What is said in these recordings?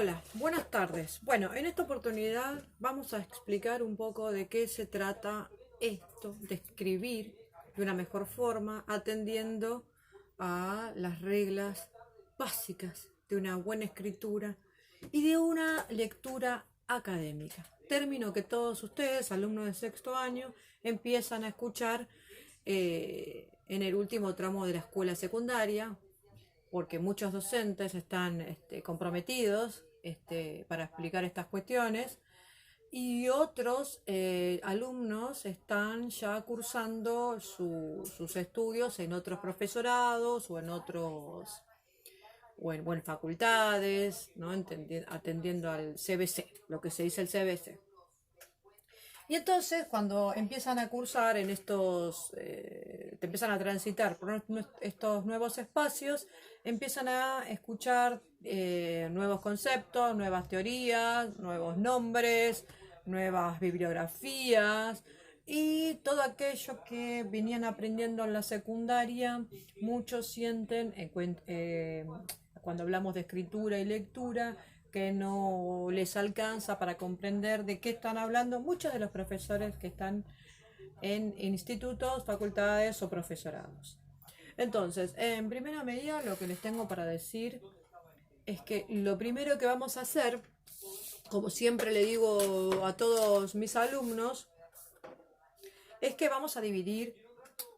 Hola, buenas tardes. Bueno, en esta oportunidad vamos a explicar un poco de qué se trata esto de escribir de una mejor forma, atendiendo a las reglas básicas de una buena escritura y de una lectura académica. Término que todos ustedes, alumnos de sexto año, empiezan a escuchar en el último tramo de la escuela secundaria, porque muchos docentes están comprometidos para explicar estas cuestiones y otros alumnos están ya cursando sus estudios en otros profesorados o en otros o en facultades, ¿no? Atendiendo al CBC, lo que se dice el CBC. Y entonces cuando empiezan a cursar en te empiezan a transitar por estos nuevos espacios, empiezan a escuchar nuevos conceptos, nuevas teorías, nuevos nombres, nuevas bibliografías y todo aquello que venían aprendiendo en la secundaria. Muchos sienten, cuando hablamos de escritura y lectura, que no les alcanza para comprender de qué están hablando muchos de los profesores que están en institutos, facultades o profesorados. Entonces, en primera medida, lo que les tengo para decir es que lo primero que vamos a hacer, como siempre le digo a todos mis alumnos, es que vamos a dividir,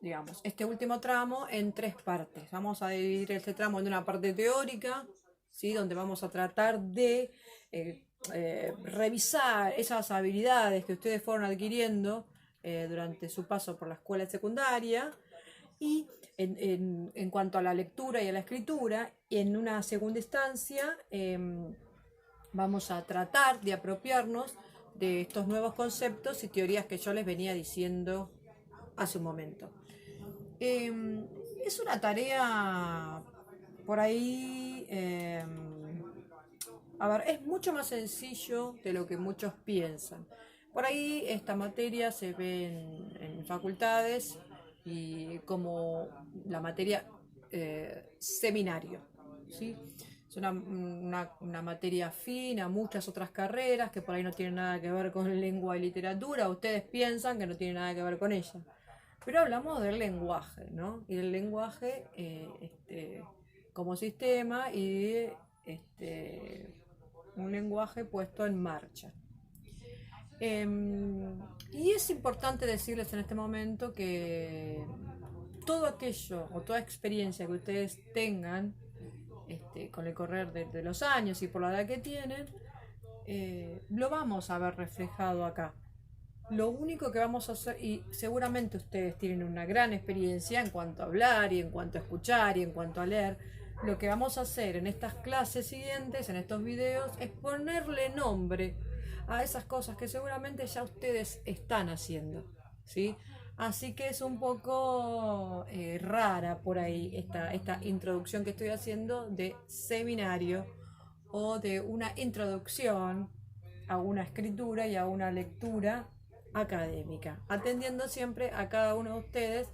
digamos, este último tramo en tres partes. Vamos a dividir este tramo en una parte teórica, ¿sí? Donde vamos a tratar de revisar esas habilidades que ustedes fueron adquiriendo durante su paso por la escuela secundaria, y en cuanto a la lectura y a la escritura, en una segunda instancia vamos a tratar de apropiarnos de estos nuevos conceptos y teorías que yo les venía diciendo hace un momento. Es una tarea por ahí, a ver, es mucho más sencillo de lo que muchos piensan. Por ahí esta materia se ve en facultades y como la materia seminario, ¿sí? Es una materia afín a muchas otras carreras que por ahí no tienen nada que ver con lengua y literatura. Ustedes piensan que no tiene nada que ver con ella. Pero hablamos del lenguaje, ¿no? Y del lenguaje como sistema y de un lenguaje puesto en marcha. Y es importante decirles en este momento que todo aquello o toda experiencia que ustedes tengan con el correr de los años y por la edad que tienen, lo vamos a ver reflejado acá. Lo único que vamos a hacer, y seguramente ustedes tienen una gran experiencia en cuanto a hablar y en cuanto a escuchar y en cuanto a leer, lo que vamos a hacer en estas clases siguientes, en estos videos, es ponerle nombre a esas cosas que seguramente ya ustedes están haciendo, ¿sí? Así que es un poco rara por ahí esta introducción que estoy haciendo de seminario o de una introducción a una escritura y a una lectura académica, atendiendo siempre a cada uno de ustedes,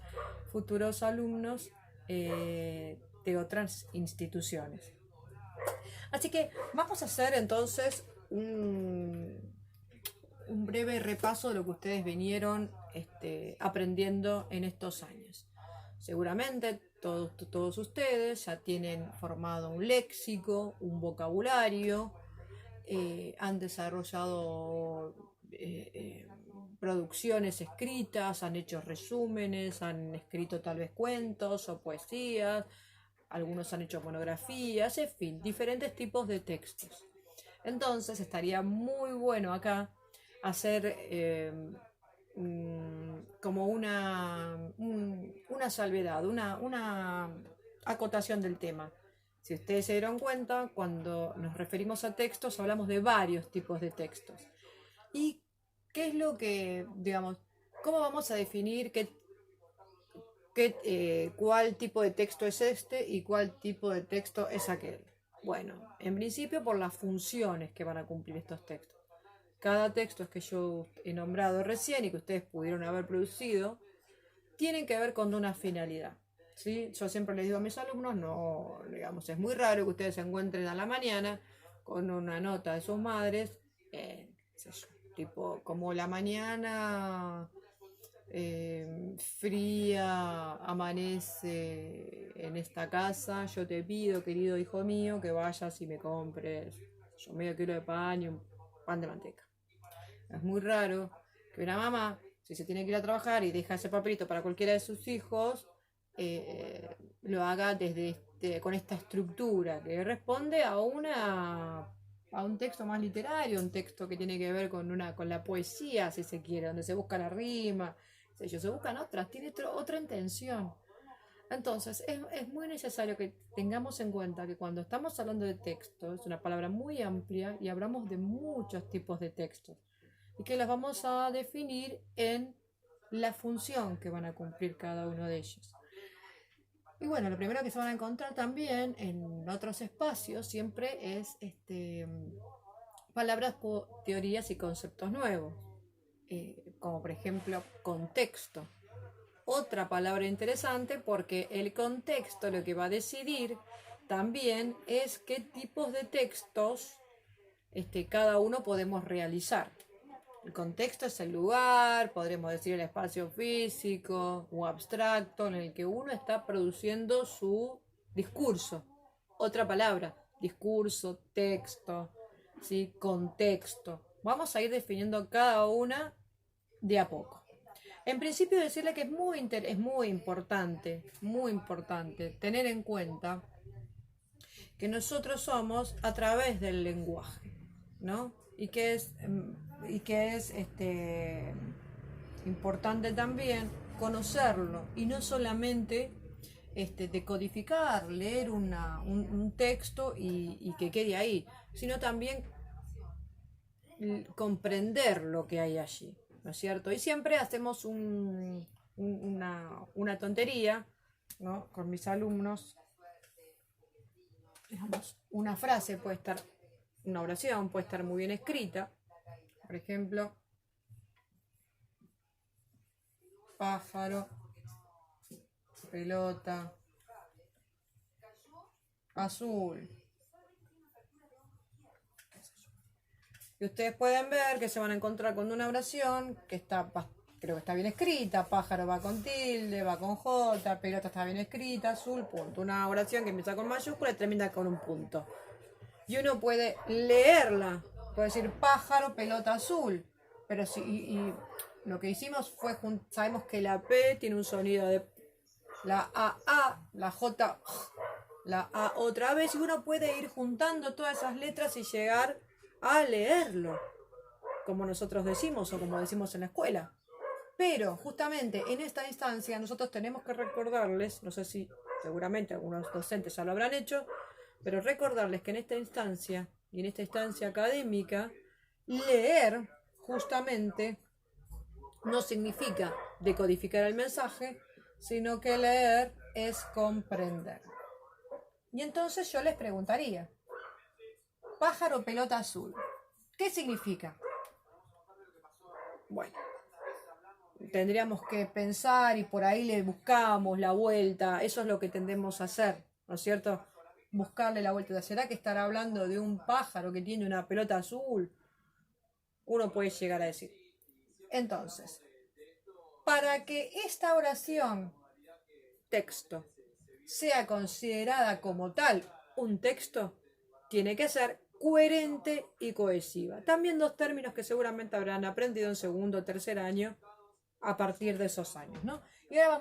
futuros alumnos de otras instituciones. Así que vamos a hacer entonces un breve repaso de lo que ustedes vinieron aprendiendo en estos años. Seguramente todos ustedes ya tienen formado un léxico, un vocabulario, han desarrollado producciones escritas, han hecho resúmenes, han escrito tal vez cuentos o poesías, algunos han hecho monografías, en fin, diferentes tipos de textos. Entonces estaría muy bueno acá hacer como una salvedad, una acotación del tema. Si ustedes se dieron cuenta, cuando nos referimos a textos, hablamos de varios tipos de textos. ¿Y qué es lo que, digamos, cómo vamos a definir cuál tipo de texto es este y cuál tipo de texto es aquel? Bueno, en principio por las funciones que van a cumplir estos textos. Cada texto que yo he nombrado recién y que ustedes pudieron haber producido, tienen que ver con una finalidad. ¿Sí? Yo siempre les digo a mis alumnos, no, digamos, es muy raro que ustedes se encuentren a la mañana con una nota de sus madres, qué sé yo, tipo, como la mañana fría amanece en esta casa, yo te pido, querido hijo mío, que vayas y me compres yo medio kilo de pan y un pan de manteca. Es muy raro que una mamá, si se tiene que ir a trabajar y deja ese papelito para cualquiera de sus hijos, lo haga con esta estructura que responde a un texto más literario, un texto que tiene que ver con la poesía, si se quiere, donde se busca la rima, se buscan otras, tiene otra intención. Entonces, es muy necesario que tengamos en cuenta que cuando estamos hablando de texto, es una palabra muy amplia y hablamos de muchos tipos de textos y que las vamos a definir en la función que van a cumplir cada uno de ellos. Y bueno, lo primero que se van a encontrar también en otros espacios siempre es palabras, teorías y conceptos nuevos, como por ejemplo contexto. Otra palabra interesante porque el contexto lo que va a decidir también es qué tipos de textos cada uno podemos realizar. El contexto es el lugar, podremos decir el espacio físico o abstracto en el que uno está produciendo su discurso. Otra palabra, discurso, texto, ¿sí? Contexto. Vamos a ir definiendo cada una de a poco. En principio decirle que es muy importante tener en cuenta que nosotros somos a través del lenguaje, ¿no? Y que es importante también conocerlo y no solamente decodificar, leer un texto y que quede ahí, sino también comprender lo que hay allí, ¿no es cierto? Y siempre hacemos una tontería, ¿no? Con mis alumnos, digamos, una frase puede estar, una oración puede estar muy bien escrita, por ejemplo, pájaro, pelota, azul. Y ustedes pueden ver que se van a encontrar con una oración que creo que está bien escrita, pájaro va con tilde, va con J, pelota está bien escrita, azul, punto. Una oración que empieza con mayúscula y termina con un punto. Y uno puede leerla, puede decir pájaro, pelota, azul. Pero y lo que hicimos fue, sabemos que la P tiene un sonido de la A, la J, la A otra vez, y uno puede ir juntando todas esas letras y llegar a leerlo, como nosotros decimos o como decimos en la escuela. Pero justamente en esta instancia nosotros tenemos que recordarles, no sé si seguramente algunos docentes ya lo habrán hecho, pero recordarles que en esta instancia y en esta instancia académica, leer justamente no significa decodificar el mensaje, sino que leer es comprender. Y entonces yo les preguntaría, pájaro, pelota, azul, ¿qué significa? Bueno, tendríamos que pensar y por ahí le buscamos la vuelta, eso es lo que tendemos a hacer, ¿no es cierto? Buscarle la vuelta. ¿Será que estará hablando de un pájaro que tiene una pelota azul? Uno puede llegar a decir. Entonces, para que esta oración, texto, sea considerada como tal un texto, tiene que ser coherente y cohesiva. También dos términos que seguramente habrán aprendido en segundo o tercer año a partir de esos años, ¿no? Y ahora vamos